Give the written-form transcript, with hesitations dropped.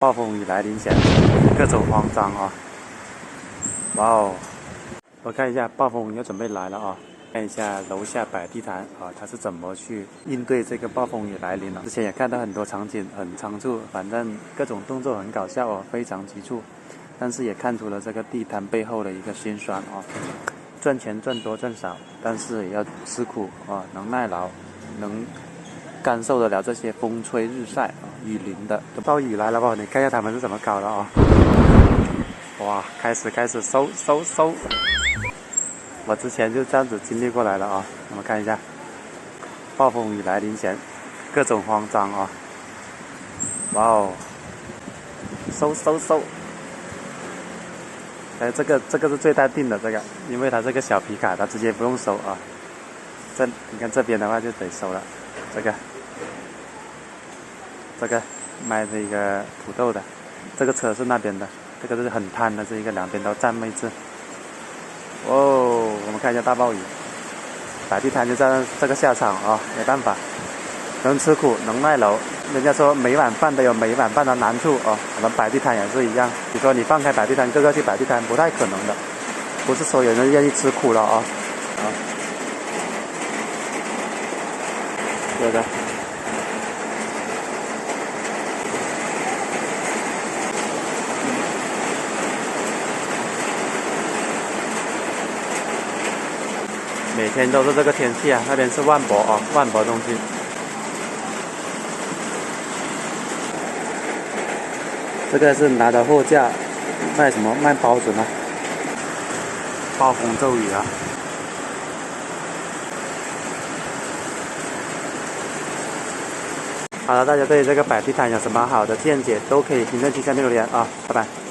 暴风雨来临前，各种慌张啊！哇哦，我看一下暴风雨要准备来了啊！看一下楼下摆地摊啊，他是怎么去应对这个暴风雨来临了？之前也看到很多场景很仓促，反正各种动作很搞笑哦，非常急促，但是也看出了这个地摊背后的一个辛酸啊。赚钱赚多赚少，但是也要吃苦啊，能耐劳，能感受得了这些风吹日晒啊，雨淋的。暴雨来了吧？你看一下他们是怎么搞的啊！哇，开始收！我之前就这样子经历过来了啊。我们看一下，暴风雨来临前，各种慌张啊！哇哦，收！哎，这个是最淡定的这个，因为它这个小皮卡，它直接不用收啊。你看这边的话就得收了，这个卖这个土豆的，这个车是那边的，这个是很贪的，这一个两边都占位置。哦，我们看一下大暴雨，摆地摊就这个下场啊，没办法，能吃苦能耐劳。人家说每碗饭都有每碗饭的难处哦，我们摆地摊也是一样。你说你放开摆地摊，个个去摆地摊，不太可能的，不是所有人愿意吃苦了啊。对的。每天都是这个天气啊，那边是万博啊，万博中心。这个是拿着货架卖什么？卖包子吗？暴风骤雨啊！好了，大家对这个摆地摊有什么好的见解，都可以评论区下面留言啊，拜拜。